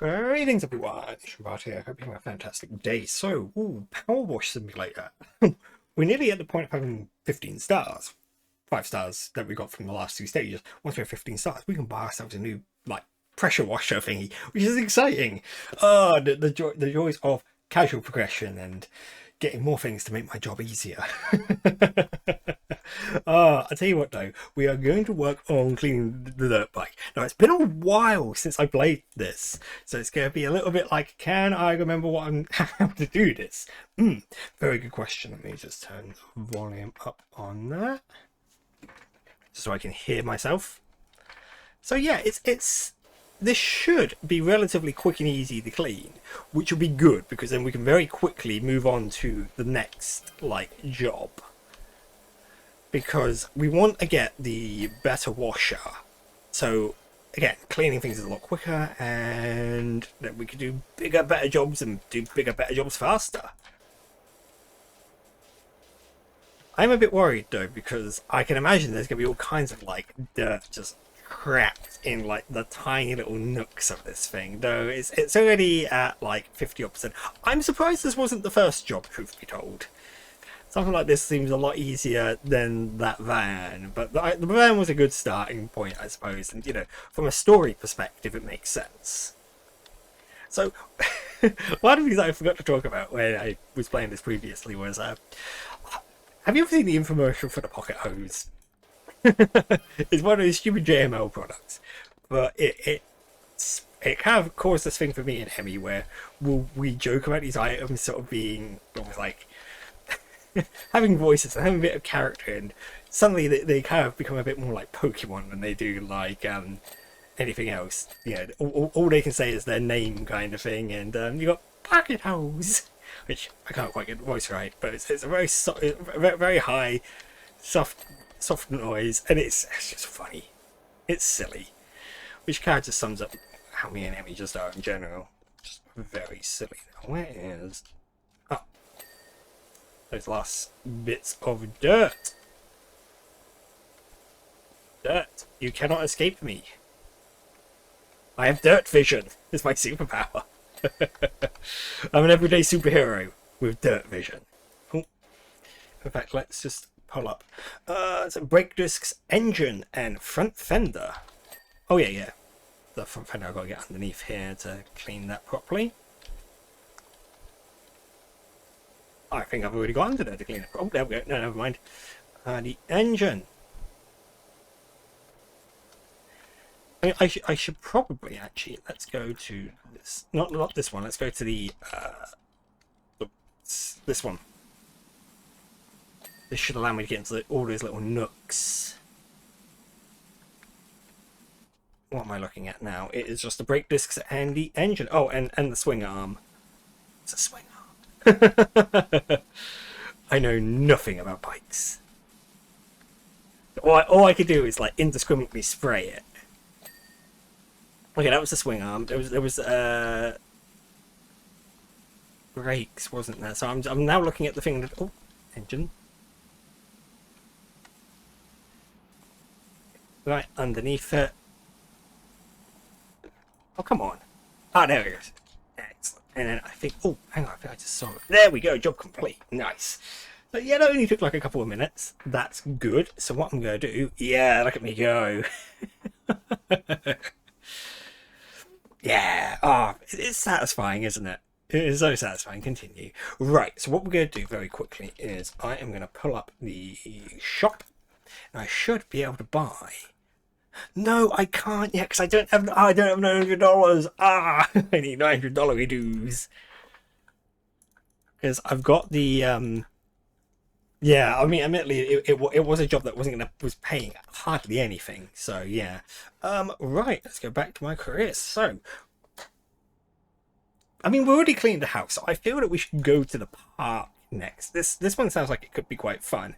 Greetings everyone, Shabbat here. Hope you're having a fantastic day. So, Powerwash Simulator. We're nearly at the point of having 15 stars. 5 stars that we got from the last 2 stages. Once we have 15 stars, we can buy ourselves a new, like, pressure washer thingy, which is exciting. The joys of casual progression and getting more things to make my job easier. I'll tell you what though, we are going to work on cleaning the dirt bike. Now it's been a while since I played this, so it's going to be a little bit like, can I remember how to do this? Very good question. Let me just turn the volume up on that, so I can hear myself. So yeah, this should be relatively quick and easy to clean, which will be good because then we can very quickly move on to the next job. Because we want to get the better washer. So again, cleaning things is a lot quicker, and then we can do bigger, better jobs and do bigger, better jobs faster. I'm a bit worried though, because I can imagine there's gonna be all kinds of dirt just cracked in the tiny little nooks of this thing. Though it's already at 50%. I'm surprised this wasn't the first job, truth be told. Something like this seems a lot easier than that van, but the van was a good starting point, I suppose, and from a story perspective it makes sense. So one of the things I forgot to talk about when I was playing this previously was have you ever seen the infomercial for the pocket hose? It's one of those stupid JML products, but it kind of caused this thing for me and Emmy where we joke about these items sort of being almost like having voices and having a bit of character, and suddenly they kind of become a bit more like Pokemon than they do anything else. All they can say is their name kind of thing, and you got pocket hose, which I can't quite get the voice right, but it's a very very high soft noise, and it's just funny. It's silly, which kind of just sums up how me and Emmy just are in general. Just very silly. Now, where is those last bits of dirt? Dirt, you cannot escape me. I have dirt vision. It's my superpower. I'm an everyday superhero with dirt vision. Oh. In fact, let's just pull up. So brake discs, engine, and front fender. Oh yeah. The front fender I've got to get underneath here to clean that properly. I think I've already got under there to clean it. Oh, there we go. No, never mind. The engine. I mean, I should probably actually, let's go to this. Not this one. Let's go to this one. This should allow me to get into all those little nooks. What am I looking at now? It is just the brake discs and the engine. Oh, and the swing arm. It's a swing arm. I know nothing about bikes. All I could do is indiscriminately spray it. Okay, that was the swing arm. There was brakes, wasn't there? So I'm now looking at the thing that engine. Right underneath it. Oh, come on. Ah, there it is. Excellent. And then I think, oh, hang on, I think I just saw it. There we go, job complete. Nice. But yeah, that only took a couple of minutes. That's good. So what I'm going to do, yeah, look at me go. Yeah, it's satisfying, isn't it? It is so satisfying. Continue. Right, so what we're going to do very quickly is I am going to pull up the shop, and I should be able to buy. No, I can't yet because I don't have $900. I need $900 dues. Because I've got the yeah. I mean, admittedly, it was a job that was paying hardly anything. So yeah. Right. Let's go back to my career. So, I mean, we already cleaned the house. So I feel that we should go to the park next. This one sounds like it could be quite fun.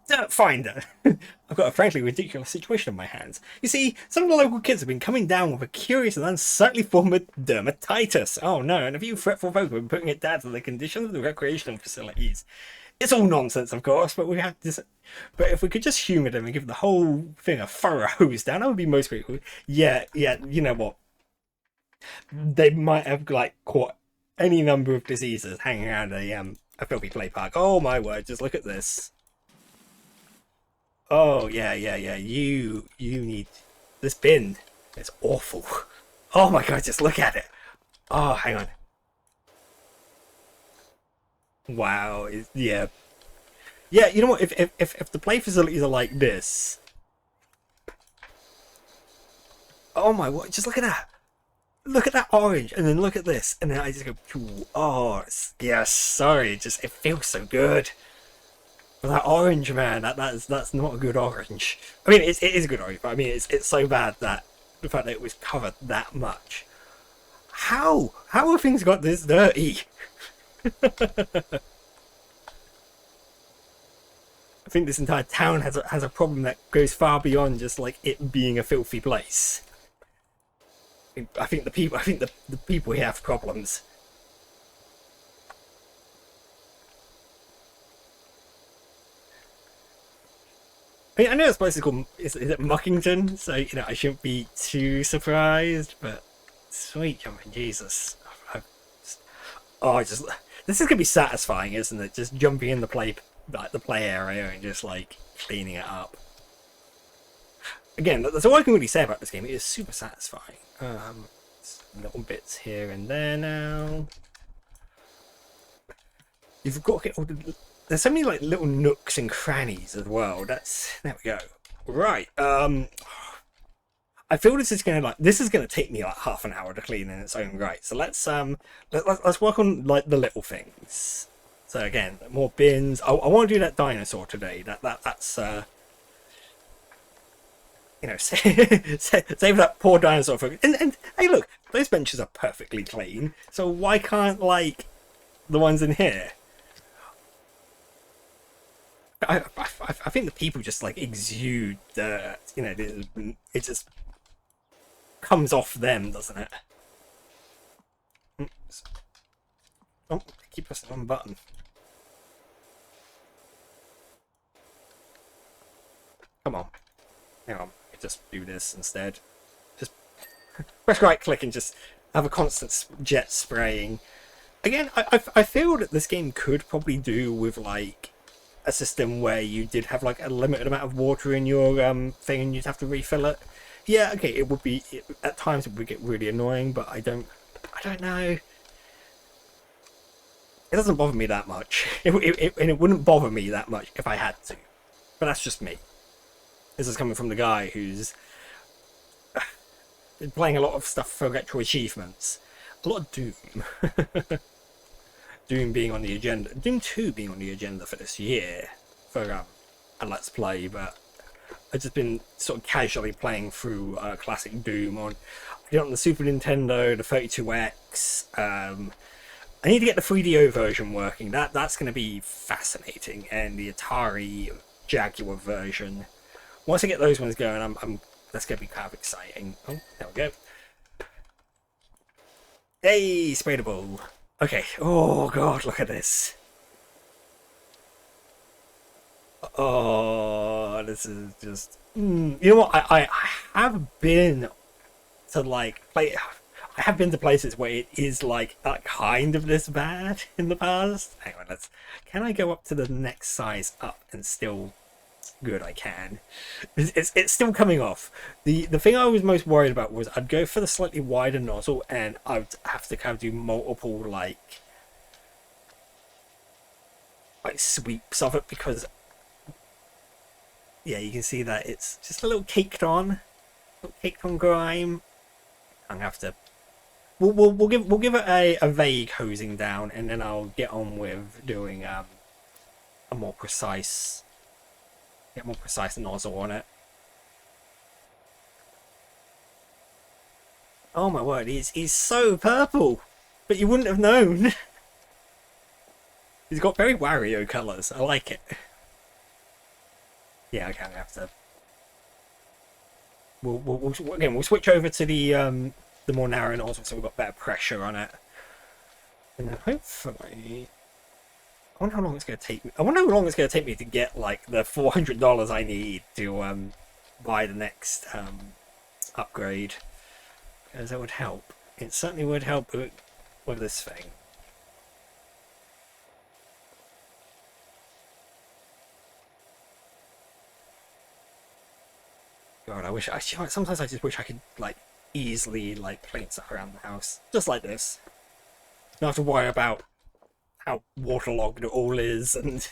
Dirt finder. I've got a frankly ridiculous situation on my hands. You see, some of the local kids have been coming down with a curious and unsightly form of dermatitis. Oh no, and a few fretful folk have been putting it down to the conditions of the recreational facilities. It's all nonsense, of course, but but if we could just humour them and give the whole thing a thorough hose down, I would be most grateful. Yeah, you know what? They might have like caught any number of diseases hanging around a filthy play park. Oh my word! Just look at this. Oh yeah, yeah, yeah. You need this bin. It's awful. Oh my god! Just look at it. Oh, hang on. Wow. Yeah. Yeah. You know what? If the play facilities are like this. Oh my word! Just look at that. Look at that orange, and then look at this, and then I just go, oh, yeah, sorry, just it feels so good. But that orange, man, that's not a good orange. I mean, it is a good orange, but I mean, it's so bad that the fact that it was covered that much. How have things got this dirty? I think this entire town has a problem that goes far beyond just like it being a filthy place. I think the people here have problems. I mean, I know this place is called is it Muckington, so you know I shouldn't be too surprised. But sweet jumping Jesus, I just this is gonna be satisfying, isn't it? Just jumping in the play area and just like cleaning it up. Again, that's all I can really say about this game. It is super satisfying. Little bits here and there now. You've got to get all the. There's so many like little nooks and crannies as well. There we go. Right. I feel this is gonna take me like half an hour to clean in its own right. So let's work on like the little things. So again, more bins. I want to do that dinosaur today. That's you know, save that poor dinosaur for. And hey, look, those benches are perfectly clean. So why can't like the ones in here? I think the people just like exude dirt. You know, it just comes off them, doesn't it? Oh, I keep pressing the wrong button. Come on, hang on. Just do this instead. Just press right click and just have a constant jet spraying. Again, I feel that this game could probably do with like a system where you did have like a limited amount of water in your thing and you'd have to refill it. Yeah, okay, it would be at times it would get really annoying, but I don't know. It doesn't bother me that much. And it wouldn't bother me that much if I had to. But that's just me. This is coming from the guy who's been playing a lot of stuff for retro achievements. A lot of Doom. Doom being on the agenda. Doom 2 being on the agenda for this year. For a Let's Play, but I've just been sort of casually playing through classic Doom on. I did it on the Super Nintendo, the 32X. I need to get the 3DO version working. That's going to be fascinating. And the Atari Jaguar version. Once I get those ones going, that's going to be kind of exciting. Oh, there we go. Hey, spray the ball. Okay. Oh god, look at this. Oh, this is just. You know what? I have been to like play. I have been to places where it is like kind of this bad in the past. Hang on, can I go up to the next size up and still? Good, I can. It's still coming off. The thing I was most worried about was I'd go for the slightly wider nozzle and I'd have to kind of do multiple like sweeps of it because yeah, you can see that it's just a little caked on grime. I'm gonna have to. We'll give it a vague hosing down and then I'll get on with doing a more precise. Get more precise nozzle on it. Oh my word, he's so purple, but you wouldn't have known. He's got very Wario colours. I like it. Yeah, okay, I'm gonna have to. We'll switch over to the more narrow nozzle so we've got better pressure on it, and then hopefully. I wonder how long it's going to take me. I wonder how long it's going to take me to get like the $400 I need to buy the next upgrade, because that would help It certainly would help with this thing. God, I wish sometimes I just wish I could like easily like clean stuff around the house. Just like this. Don't have to worry about how waterlogged it all is and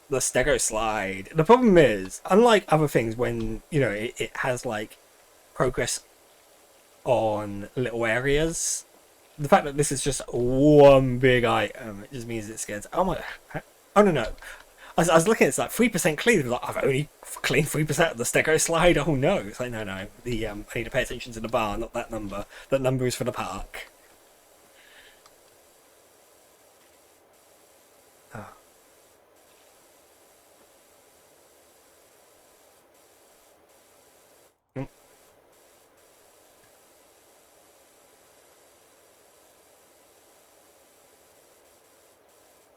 the stego slide. The problem is, unlike other things when, you know, it has like progress on little areas, the fact that this is just one big item, it just means it scares. Oh my, oh no. I was looking at it's like 3% clean. Like, I've only cleaned 3% of the stego slide. Oh no! It's like no. The I need to pay attention to the bar, not that number. That number is for the park. Oh. Mm.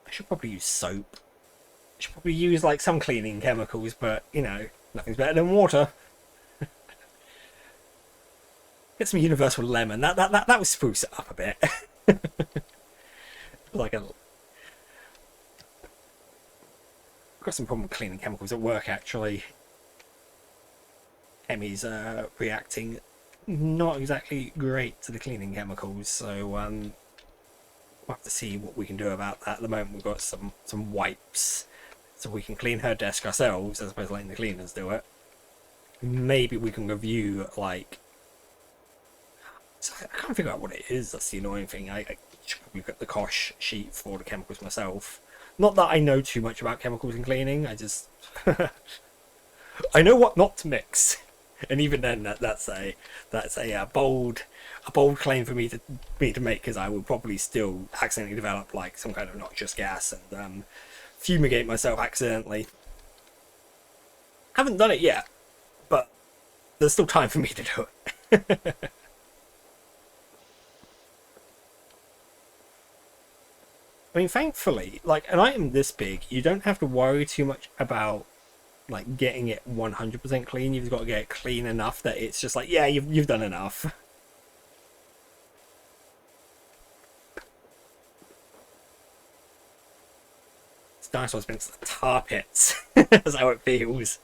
I should probably use soap. I should probably use like some cleaning chemicals, but you know, nothing's better than water. Get some universal lemon. That would spruce it up a bit. Like a got some problem with cleaning chemicals at work actually. Emmy's reacting not exactly great to the cleaning chemicals, so we'll have to see what we can do about that. At the moment we've got some wipes, so we can clean her desk ourselves as opposed to letting the cleaners do it. Maybe we can review like, so I can't figure out what it is. That's the annoying thing. I should probably look at the cost sheet for the chemicals myself. Not that I know too much about chemicals and cleaning, I just I know what not to mix. And even then, that's a bold claim for me to make, because I will probably still accidentally develop like some kind of noxious gas and fumigate myself accidentally. Haven't done it yet, but there's still time for me to do it. I mean, thankfully, like an item this big, you don't have to worry too much about like getting it 100% clean. You've got to get it clean enough that it's just like, yeah, you've done enough. This dinosaur's been to the tar pits. That's how it feels.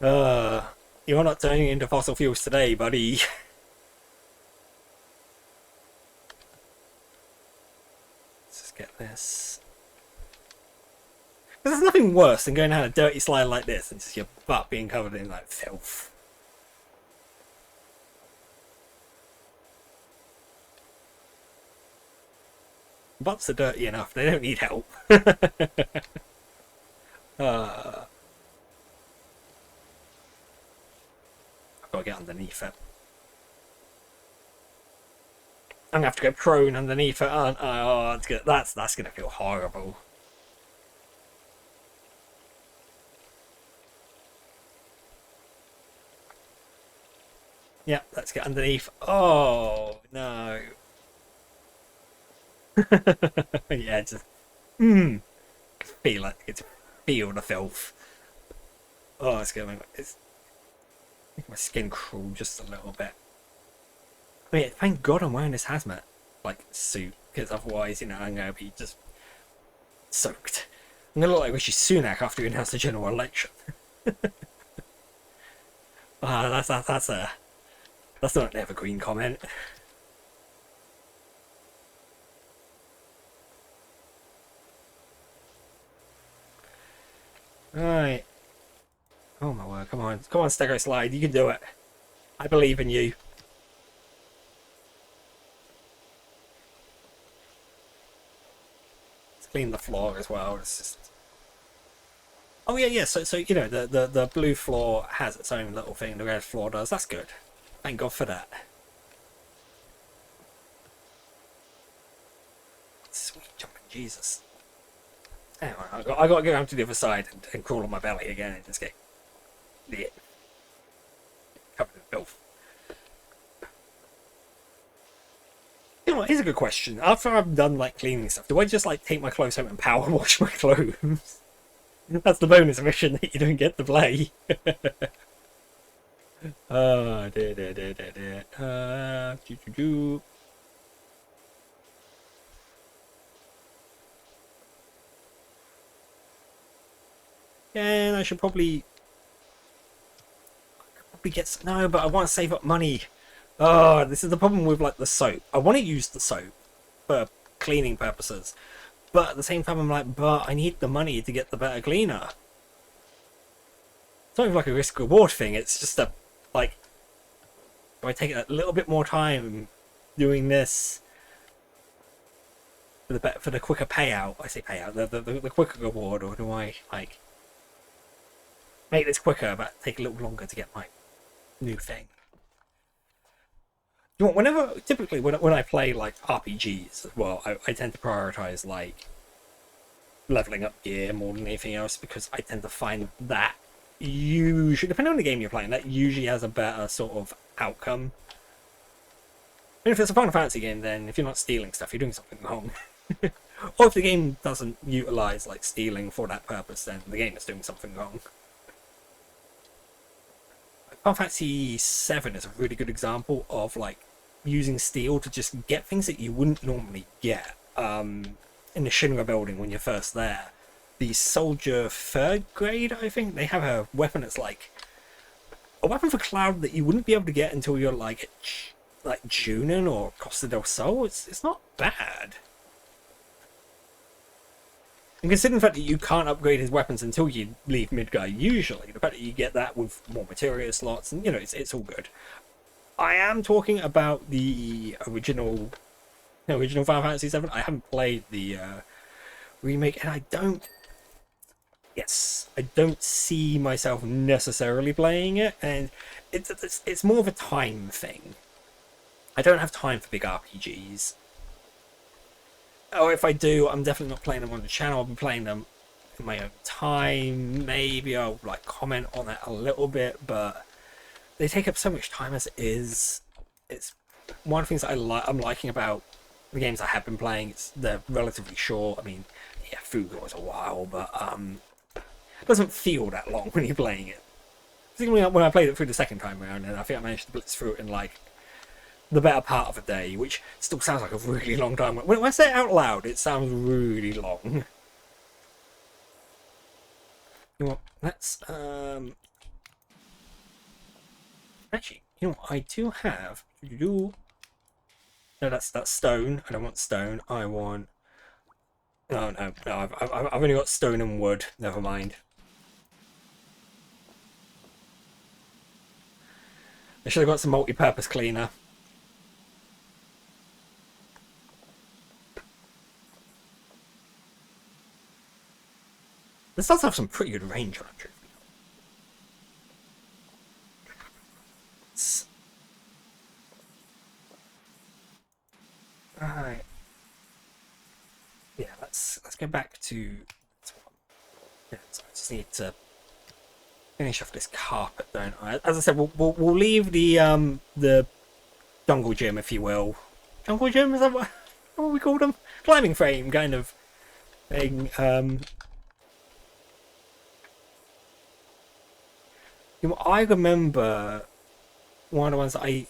You're not turning into fossil fuels today, buddy. Let's just get this. There's nothing worse than going down a dirty slide like this and just your butt being covered in like filth. Butts are dirty enough, they don't need help. I've got to get underneath it. I'm gonna have to go prone underneath it, aren't I? Oh, that's gonna feel horrible. Yep, let's get underneath. Oh no. Yeah, just feel it. It's feel the filth. Oh, it's gonna make my skin crawl just a little bit. I mean, thank God I'm wearing this hazmat like suit, because otherwise, you know, I'm gonna be just soaked. I'm gonna look like Rishi Sunak after he announced the general election. That's not an evergreen comment. Right. Oh my word, come on, Stego Slide, you can do it. I believe in you. Let's clean the floor as well. It's just... Oh yeah. So you know, the blue floor has its own little thing. The red floor does. That's good. Thank God for that. Sweet jumping Jesus. Anyway, I got to go down to the other side and crawl on my belly again and just get covered in filth. You know what, here's a good question. After I'm done like cleaning stuff, do I just like take my clothes home and power wash my clothes? That's the bonus mission that you don't get to play. Oh, dear, dear, dear, dear, dear. Doo, doo, doo. Yeah, I should probably get some, no, but I want to save up money. Oh, this is the problem with like the soap. I want to use the soap for cleaning purposes, but at the same time, I'm like, but I need the money to get the better cleaner. It's not even like a risk reward thing. It's just a like, do I take a little bit more time doing this for the quicker payout? I say payout, the quicker reward, or do I like make this quicker but take a little longer to get my new thing? You know, whenever typically when I play like RPGs as well, I tend to prioritize like leveling up gear more than anything else because I tend to find that usually, depending on the game you're playing, that usually has a better sort of outcome. And if it's a Final Fantasy game, then if you're not stealing stuff, you're doing something wrong. Or if the game doesn't utilize like stealing for that purpose, then the game is doing something wrong. Final Fantasy VII is a really good example of like using steal to just get things that you wouldn't normally get. In the Shinra building when you're first there, the soldier third grade, I think, they have a weapon that's like a weapon for Cloud that you wouldn't be able to get until you're like Junin or Costa del Sol. It's not bad. And considering the fact that you can't upgrade his weapons until you leave Midgar, usually, the fact that you get that with more materia slots, and you know, it's all good. I am talking about the original Final Fantasy VII. I haven't played the remake, and I don't see myself necessarily playing it, and it's more of a time thing. I don't have time for big RPGs. Or if I do, I'm definitely not playing them on the channel. I'll be playing them in my own time. Maybe I'll like comment on it a little bit, but they take up so much time as it is. It's one of the things that I'm liking about the games I have been playing. They're relatively short. I mean, yeah, Fuga was a while, but it doesn't feel that long when you're playing it. Particularly when I played it through the second time around, and I think I managed to blitz through it in like the better part of a day, which still sounds like a really long time. When I say it out loud, it sounds really long. You know what? Let's actually, you know what? I do have. No, that's stone. I don't want stone. I want. No. I've only got stone and wood. Never mind. I should have got some multi-purpose cleaner. This does have some pretty good range on it. Alright. Yeah, let's go back to. Yeah, so I just need to finish off this carpet, don't I? As I said, we'll leave the jungle gym, if you will. Jungle gym, is that what we call them? Climbing frame kind of thing. You know, I remember one of the ones that I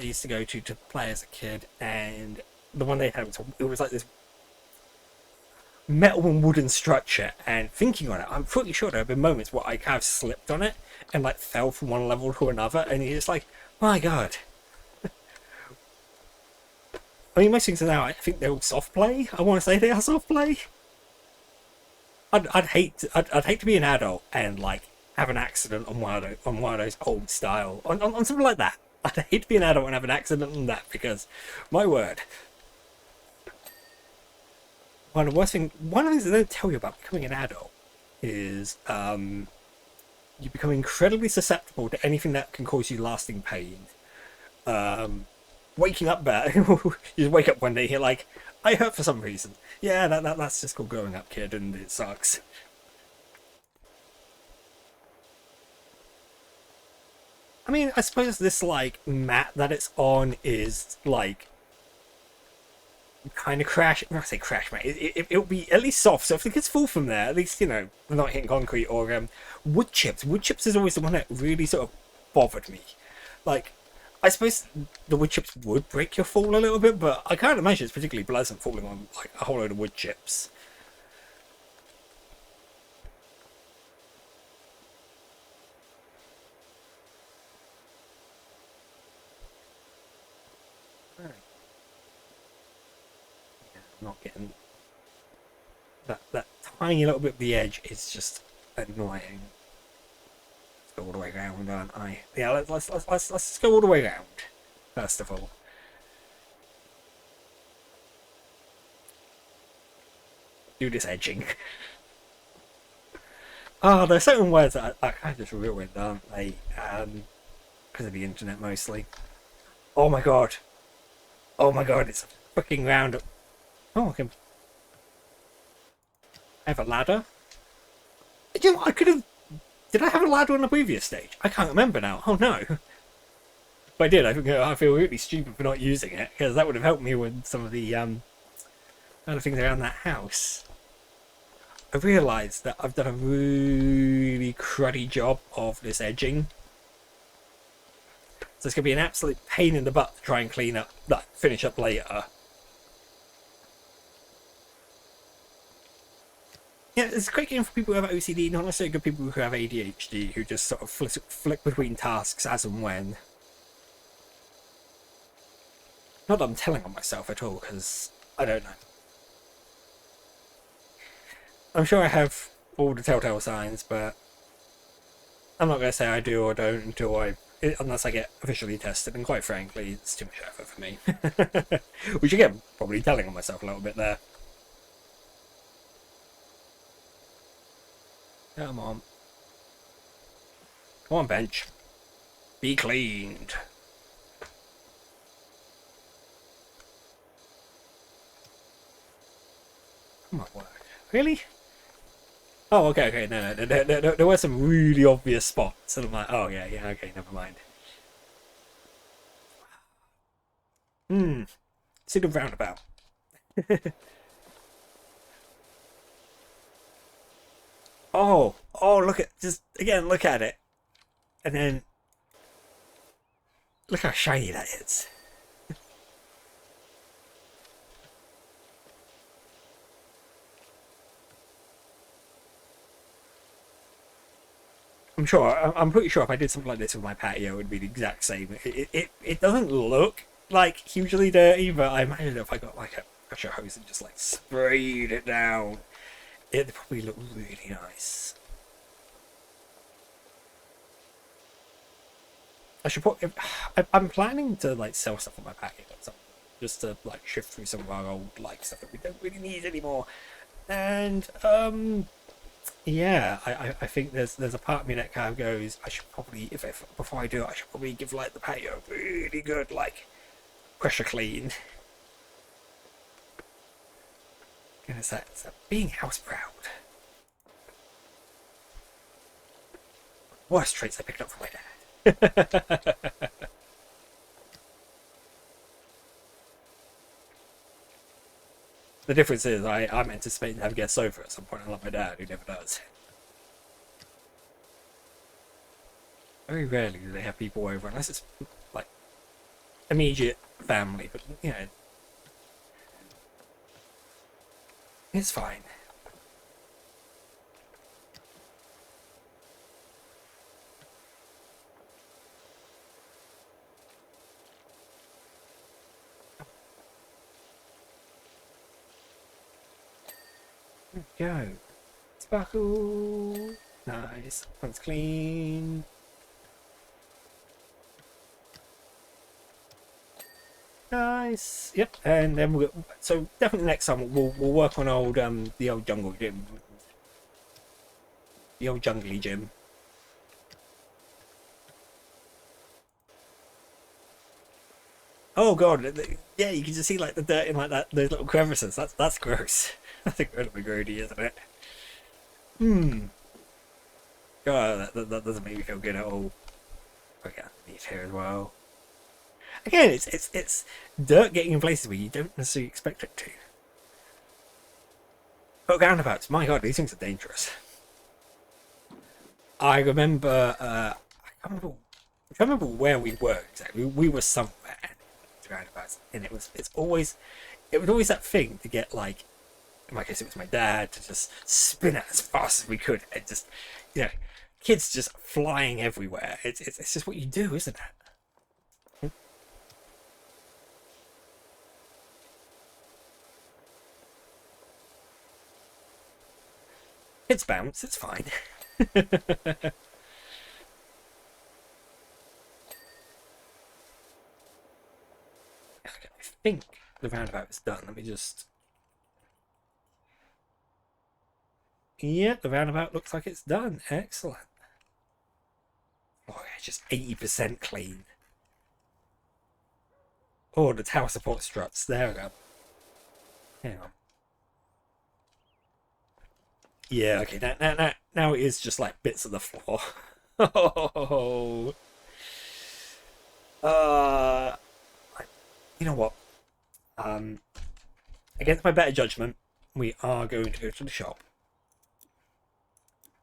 used to go to play as a kid, and the one they had it was like this metal and wooden structure, and thinking on it, I'm pretty sure there have been moments where I kind of slipped on it and like fell from one level to another, and it's like, my god. I mean, most things now, I think they're all soft play. I want to say they are soft play. I'd hate to be an adult and like have an accident on one of those old style on something like that. I'd hate to be an adult and have an accident on that, because my word. One of the things they don't tell you about becoming an adult is you become incredibly susceptible to anything that can cause you lasting pain. Waking up bad, you just wake up one day, you're like, I hurt for some reason. Yeah, that's just called growing up, kid, and it sucks. I mean, I suppose this like mat that it's on is like kind of crash. When I say crash, mate, it'll be at least soft. So if it gets full from there, at least, you know, they're not hitting concrete or wood chips. Wood chips is always the one that really sort of bothered me. Like, I suppose the wood chips would break your fall a little bit, but I can't imagine it's particularly pleasant falling on like a whole load of wood chips. Right. Yeah, I'm not getting that tiny little bit of the edge is just annoying. Let's go all the way around, aren't I? Yeah, let's go all the way around. First of all, do this edging. Ah, there are certain words that I kind of just ruined, aren't they? Because of the internet mostly. Oh my god! Oh my god! It's a freaking round. Oh, I can. I have a ladder. You know, I could have. Did I have a ladder on the previous stage? I can't remember now. Oh no. If I did, I feel really stupid for not using it because that would have helped me with some of the other things around that house. I realised that I've done a really cruddy job of this edging. So it's going to be an absolute pain in the butt to try and clean up, like, finish up later. Yeah, it's a great game for people who have OCD, not necessarily good people who have ADHD, who just sort of flick between tasks as and when. Not that I'm telling on myself at all, because I don't know. I'm sure I have all the telltale signs, but I'm not going to say I do or don't unless I get officially tested, and quite frankly, it's too much effort for me. Which again, probably telling on myself a little bit there. Come on. Come on, bench. Be cleaned. Come on, work. Really? Oh, okay. No. There were some really obvious spots, and I'm like, oh yeah, okay, never mind. Sit of roundabout. Oh, look at look at it, and then look how shiny that is. I'm pretty sure if I did something like this with my patio, it would be the exact same. It doesn't look like hugely dirty, but I imagine if I got like a pressure hose and just like sprayed it down, it'd probably look really nice. I should put. I'm planning to like sell stuff on my patio or something, just to like shift through some of our old like stuff that we don't really need anymore. And yeah, I think there's a part of me that kind of goes, I should probably if before I do it, I should probably give like the patio a really good like pressure clean. And it's that being house proud. Worst traits I picked up from my dad. The difference is I'm anticipating to have guests over at some point, unlike my dad, who never does. Very rarely do they have people over, unless it's like immediate family, but you know, it's fine. There we go. Sparkle. Nice. One's clean. Nice. Yep. And then so definitely next time we'll work on the old jungle gym, the old jungly gym. Oh god, yeah, you can just see like the dirt in like those little crevices. That's gross. That's incredibly grody, isn't it? God, that doesn't make me feel good at all. Okay, underneath here as well. again, it's dirt getting in places where you don't necessarily expect it to. But roundabouts, my god, these things are dangerous. I remember, I can't remember where we were exactly. We were somewhere roundabouts, and it was always that thing to get like, in my case it was my dad, to just spin it as fast as we could, and just, you know, kids just flying everywhere. It's just what you do, isn't it? Kids bounce, it's fine. I think the roundabout is done. Let me just... Yeah, the roundabout looks like it's done. Excellent. Oh, yeah, just 80% clean. Oh, the tower support struts. There we go. Hang on. Yeah, okay. Now it is just like bits of the floor. Oh. Uh, you know what? Against my better judgment, we are going to go to the shop.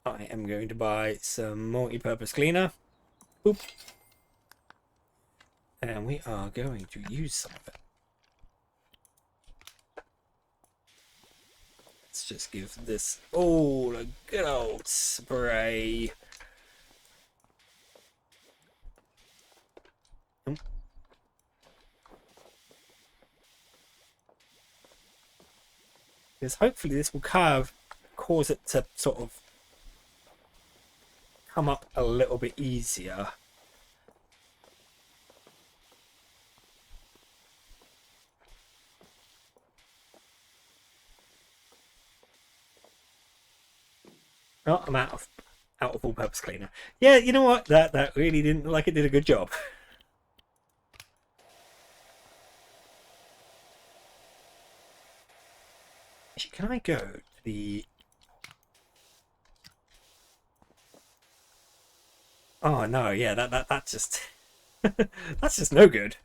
I am going to buy some multi-purpose cleaner. Boop. And we are going to use some of it. Let's just give this all a good old spray. Because hopefully this will kind of cause it to sort of come up a little bit easier. Oh, I'm out of all-purpose cleaner. Yeah, you know what? That really didn't look like it did a good job. Actually, can I go to the... Oh no, yeah, that just that's just no good.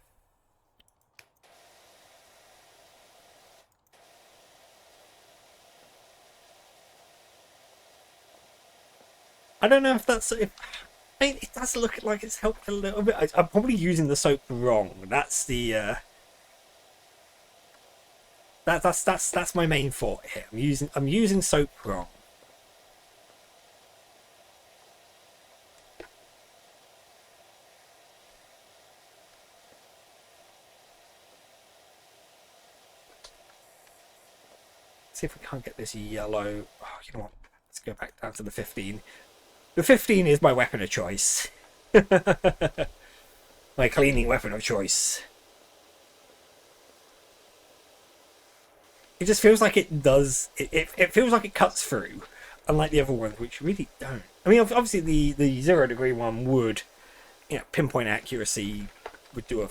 I don't know if that's I mean, it does look like it's helped a little bit. I'm probably using the soap wrong. That's the that's my main fault here. I'm using soap wrong. See if we can't get this yellow. Oh, you know what? Let's go back down to the 15. The 15 is my weapon of choice. My cleaning weapon of choice. It just feels like it does. It feels like it cuts through, unlike the other ones, which really don't. I mean, obviously the 0 degree one would, you know, pinpoint accuracy would do a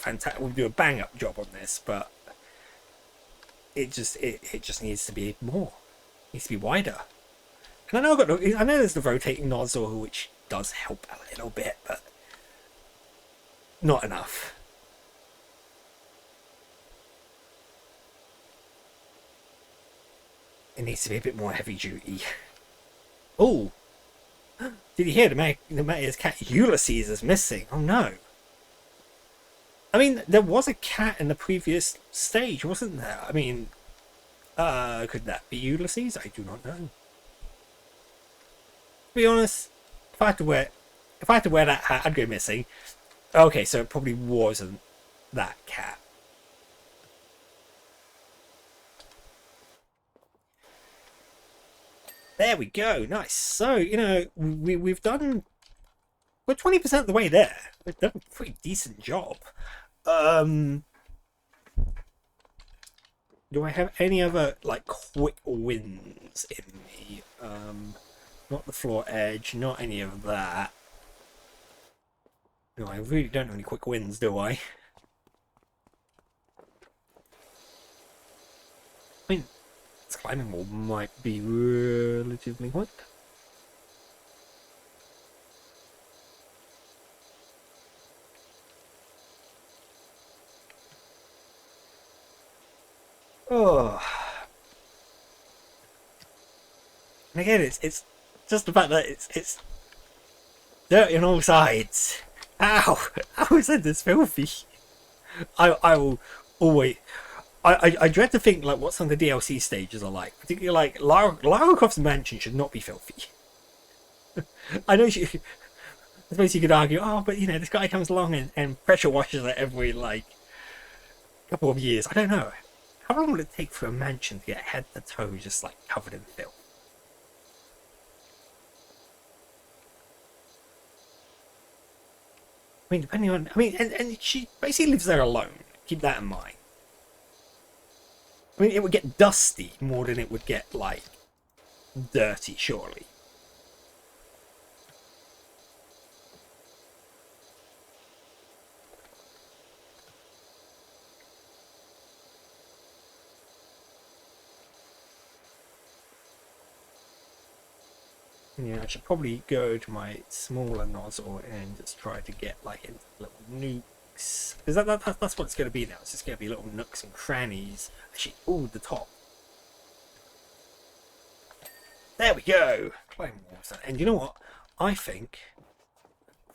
bang up job on this, but it just needs to be more. It needs to be wider. And I know there's the rotating nozzle, which does help a little bit, but not enough. It needs to be a bit more heavy duty. Oh, did you hear the mayor's cat Ulysses is missing? Oh no. I mean, there was a cat in the previous stage, wasn't there? I mean, could that be Ulysses? I do not know. To be honest, if I had to wear that hat, I'd go missing. Okay, so it probably wasn't that cat. There we go. Nice. So, you know, we're 20% of the way there. We've done a pretty decent job. Do I have any other like quick wins in me? Not the floor edge, not any of that. No, I really don't have any quick wins, do I? I mean, this climbing wall might be relatively quick. Oh, and again, it's just the fact that it's dirty on all sides. Ow! How is it this filthy? I will always. I dread to think like what some of the DLC stages are like. Particularly like Lara Croft's mansion should not be filthy. I know I suppose you could argue, oh, but you know, this guy comes along and pressure washes it every like couple of years. I don't know. How long would it take for a mansion to get head to toe just like covered in filth? I mean, depending on, I mean, and she basically lives there alone. Keep that in mind. I mean, it would get dusty more than it would get like dirty, surely. Yeah, I should probably go to my smaller nozzle and just try to get like into little nooks. Because that's what it's going to be now. It's just going to be little nooks and crannies. Actually, oh, the top. There we go. Climb water. And you know what? I think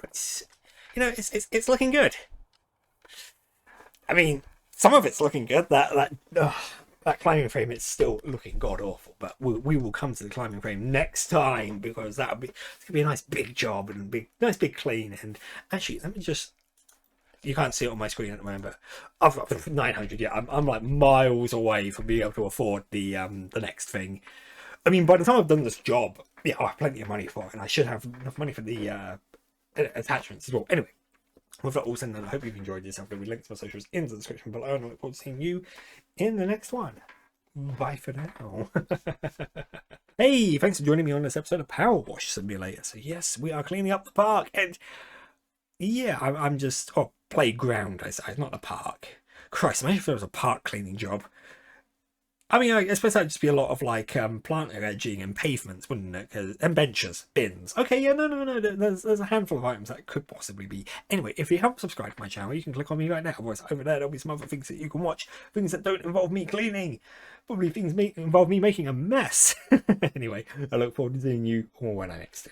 it's, you know, it's looking good. I mean, some of it's looking good. That climbing frame is still looking god awful, but we will come to the climbing frame next time because it's gonna be a nice big job and nice big clean. And actually, let me just, you can't see it on my screen at the moment, but I've got 900. Yeah, I'm like miles away from being able to afford the next thing. I mean, by the time I've done this job, yeah, I have plenty of money for it, and I should have enough money for the attachments as well. Anyway, with that all said, I hope you've enjoyed yourself. There'll be links to my socials in the description below, and I look forward to seeing you in the next one. Bye for now. Hey, thanks for joining me on this episode of Powerwash Simulator. So yes, we are cleaning up the park, and yeah, I'm just playground. I say, not the park. Christ, imagine if there was a park cleaning job. I mean, I suppose that'd just be a lot of like plant edging and pavements, wouldn't it? And benches, bins. Okay, yeah, no. There's a handful of items that could possibly be. Anyway, if you haven't subscribed to my channel, you can click on me right now. Otherwise, over there, there'll be some other things that you can watch. Things that don't involve me cleaning. Probably things involve me making a mess. Anyway, I look forward to seeing you all when I next do.